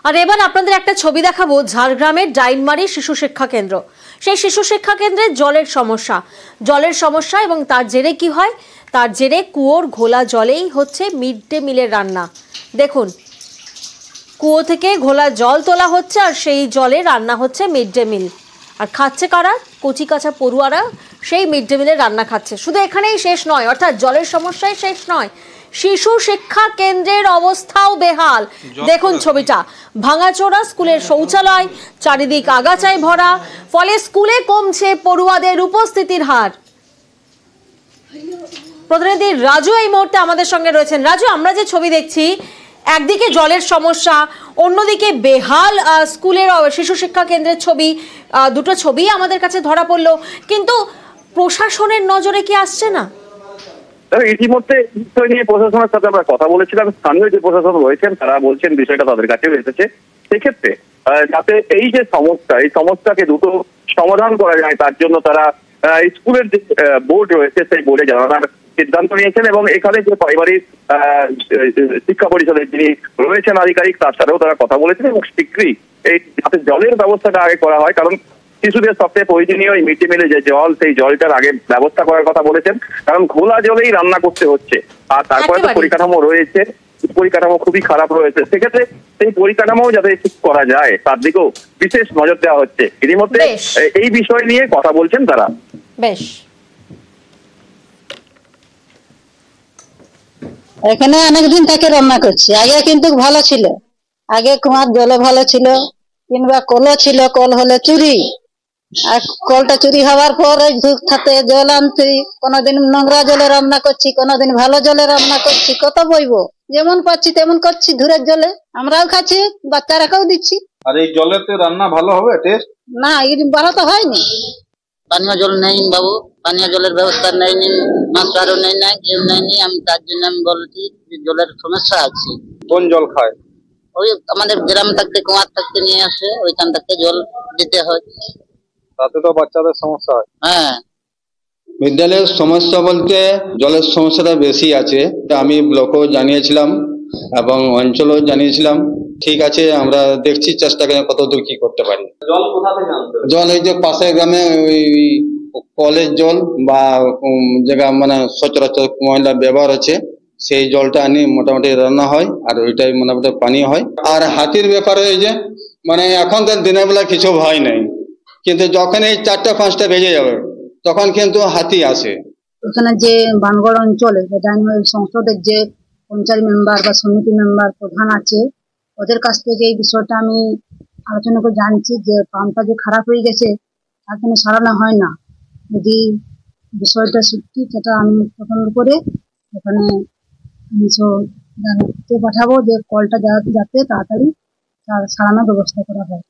আর এবার আপনাদের একটা ছবি দেখাবো ঝাড়গ্রামের ডাইনমারি শিশু শিক্ষা কেন্দ্র। সেই শিশু শিক্ষা কেন্দ্রে জলের সমস্যা এবং তার জেরে কি হয়, তার জেরে কুয়োর ঘোলা জলেই হচ্ছে মিড ডে মিলের রান্না। দেখুন, কুয়ো থেকে ঘোলা জল তোলা হচ্ছে আর সেই জলে রান্না হচ্ছে মিড ডে মিল। আর খাচ্ছে কারা? কচি কাঁচা পড়ুয়ারা সেই মিড ডে মিলের রান্না খাচ্ছে। শুধু এখানেই শেষ নয়, অর্থাৎ জলের সমস্যায় শেষ নয়, শিশু শিক্ষা কেন্দ্রের অবস্থাও বেহাল। দেখুন ছবিটা, ভাঙাচোরা স্কুলের শৌচালয়, চারিদিক আগাছায় ভরা, ফলে স্কুলে কমছে পড়ুয়াদের উপস্থিতির হার। প্রতিনিধি রাজু এই মুহূর্তে আমাদের সঙ্গে রয়েছেন। রাজু, আমরা যে ছবি দেখছি, একদিকে জলের সমস্যা, অন্যদিকে বেহাল স্কুলের শিশু শিক্ষা কেন্দ্রের ছবি, দুটো ছবি আমাদের কাছে ধরা পড়লো, কিন্তু প্রশাসনের নজরে কি আসছে না? ইতিমধ্যে বিষয় নিয়ে প্রশাসনের সাথে আমরা কথা বলেছিলাম। স্থানীয় যে প্রশাসন রয়েছেন তারা বলছেন বিষয়টা তাদের কাছে এসেছে। সেক্ষেত্রে যাতে এই যে সমস্যা, এই সমস্যাকে দ্রুত সমাধান করা যায় তার জন্য তারা স্কুলের যে বোর্ড রয়েছে সেই বোর্ডে জানানোর সিদ্ধান্ত নিয়েছেন এবং এখানে যে পারিবারিক শিক্ষা পরিষদের যিনি রয়েছেন আধিকারিক তার সাথেও তারা কথা বলেছেন এবং শীঘ্রই এই যাতে জলের ব্যবস্থাটা আগে করা হয়, কারণ শিশুদের সবচেয়ে প্রয়োজনীয় এই মিড ডে মিলে যে জল, সেই জলটার আগে ব্যবস্থা করার কথা বলেছেন, কারণ ঘোলা জলেই রান্না করতে হচ্ছে। আর তারপরে তো পরিকাঠামো রয়েছে, পরিকাঠামো খুবই খারাপ রয়েছে। সেক্ষেত্রে সেই পরিকাঠামো যাতে ঠিক করা যায় তার দিকেও বিশেষ নজর দেওয়া হচ্ছে। এরই মধ্যে এই বিষয় নিয়ে কথা বলছেন তারা। বেশ, এখানে অনেকদিন থেকে রান্না করছি। আগে কিন্তু ভালো ছিল, আগে কুয়ার জলে ভালো ছিল, কিংবা কলও ছিল, কল হলে চুরি, আর কলটা চুরি হওয়ার পর ধূপ খাতে জল আনছি, কোনোদিন নোংরা জলে রান্না করছি, কোনোদিন ভালো জলে রান্না করছি। কত বইবো, যেমন পাচ্ছি তেমন করছি, ধুরের জলে আমরাও খাচ্ছি, বাচ্চারাকেও দিচ্ছি। আর এই জলেতে রান্না ভালো হবে টেস্ট? না, এর ভালো তো হয়নি। পানীয় জল নেই বাবু, পানীয় জলের ব্যবস্থা নেই, মাস্টারও নেই, না কেউ নেই। আমি তার জন্য আমি বলছি যে জলের সমস্যা আছে। কোন জল খায়? ওই আমাদের গ্রাম থাকতে, কুয়ার থাকতে নিয়ে আসে, ওইখান থেকে জল দিতে হয়। তাতে তো বাচ্চাদের সমস্যা হয়। হ্যাঁ, বিদ্যালয়ের সমস্যা বলতে জলের সমস্যাটা বেশি আছে। আমি ব্লকও জানিয়েছিলাম এবং অঞ্চলও জানিয়েছিলাম। ঠিক আছে, আমরা দেখছি, চেষ্টা করে কতদূর কি করতে পারি। জল কোথা থেকে আনতে হবে? জল এই যে পাশের গ্রামে ওই কলের জল বা জায়গা মানে সচরাচর মহিলা ব্যবহার আছে, সেই জলটা আনি মোটামুটি রান্না হয়, আর ওইটাই মোটামুটি পানি হয়। আর হাতির ব্যাপারে এই যে মানে এখনকার দিনের বেলা কিছু ভয় নেই, কিন্তু যখন এই 4টা-5টা বেজে যাবে তখন কিন্তু হাতি আসে। এখানে যে বানগড় অঞ্চলে সংসদের যে পঞ্চায়েত মেম্বার বা সমিতি মেম্বার প্রধান আছে, ওদের কাছ থেকে এই বিষয়টা আমি আলোচনা করে জানছি যে পাম্পটা যে খারাপ হয়ে গেছে তার জন্য সারানো হয় না। যদি বিষয়টা সত্যি, সেটা আমি তদন্ত করে ওখানে জানাতে পাঠাবো যে কলটা যাতে তাড়াতাড়ি সারানোর ব্যবস্থা করা হয়।